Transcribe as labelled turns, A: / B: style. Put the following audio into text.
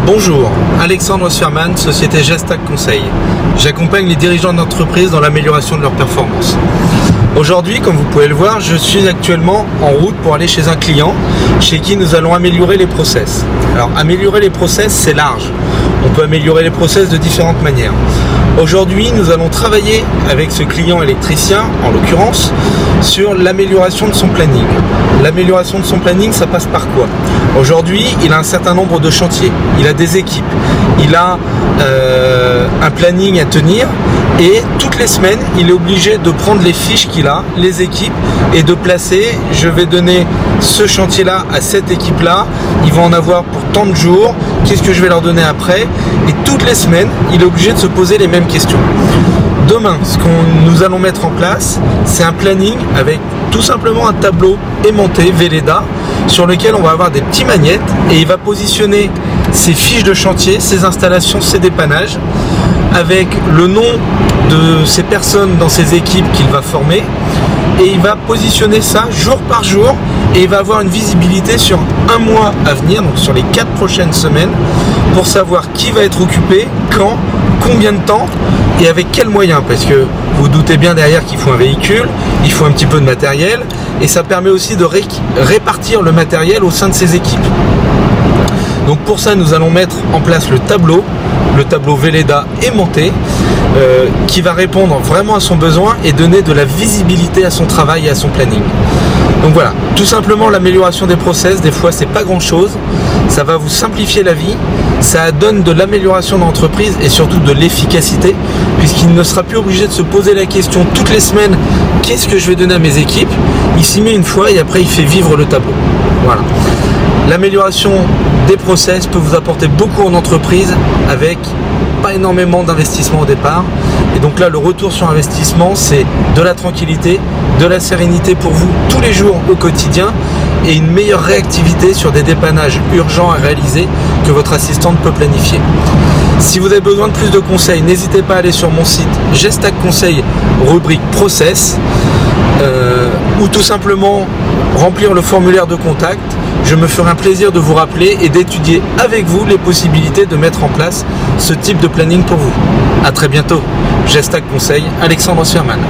A: Bonjour, Alexandre Sferman, société Gestac Conseil. J'accompagne les dirigeants d'entreprise dans l'amélioration de leur performance. Aujourd'hui, comme vous pouvez le voir, je suis actuellement en route pour aller chez un client chez qui nous allons améliorer les process. Alors, améliorer les process, c'est large. On peut améliorer les process de différentes manières. Aujourd'hui, nous allons travailler avec ce client électricien, en l'occurrence, sur l'amélioration de son planning. L'amélioration de son planning, ça passe par quoi? Aujourd'hui, il a un certain nombre de chantiers, il a des équipes, il a un planning à tenir et toutes les semaines, il est obligé de prendre les fiches qu'il a, les équipes, et de placer, je vais donner ce chantier-là à cette équipe-là, ils vont en avoir pour tant de jours, qu'est-ce que je vais leur donner après? Et toutes les semaines, il est obligé de se poser les mêmes questions. Demain, ce que nous allons mettre en place, c'est un planning avec tout simplement un tableau aimanté, Velleda, sur lequel on va avoir des petits magnettes et il va positionner ses fiches de chantier, ses installations, ses dépannages, avec le nom de ces personnes dans ses équipes qu'il va former et il va positionner ça jour par jour et il va avoir une visibilité sur un mois à venir, donc sur les 4 prochaines semaines, pour savoir qui va être occupé, quand, combien de temps et avec quels moyens, parce que vous doutez bien derrière qu'il faut un véhicule, il faut un petit peu de matériel et ça permet aussi de répartir le matériel au sein de ses équipes. Donc pour ça, nous allons mettre en place le tableau Velleda aimanté qui va répondre vraiment à son besoin et donner de la visibilité à son travail et à son planning. Donc voilà, tout simplement l'amélioration des process, des fois c'est pas grand chose, ça va vous simplifier la vie, ça donne de l'amélioration d'entreprise et surtout de l'efficacité puisqu'il ne sera plus obligé de se poser la question toutes les semaines, qu'est-ce que je vais donner à mes équipes? Il s'y met une fois et après il fait vivre le tableau. Voilà. L'amélioration des process peut vous apporter beaucoup en entreprise avec pas énormément d'investissement au départ. Et donc là, le retour sur investissement, c'est de la tranquillité, de la sérénité pour vous tous les jours au quotidien et une meilleure réactivité sur des dépannages urgents à réaliser que votre assistante peut planifier. Si vous avez besoin de plus de conseils, n'hésitez pas à aller sur mon site Gestac Conseil, rubrique Process, ou tout simplement remplir le formulaire de contact. Je me ferai un plaisir de vous rappeler et d'étudier avec vous les possibilités de mettre en place ce type de planning pour vous. A très bientôt. Gestac Conseil, Alexandre Sferman.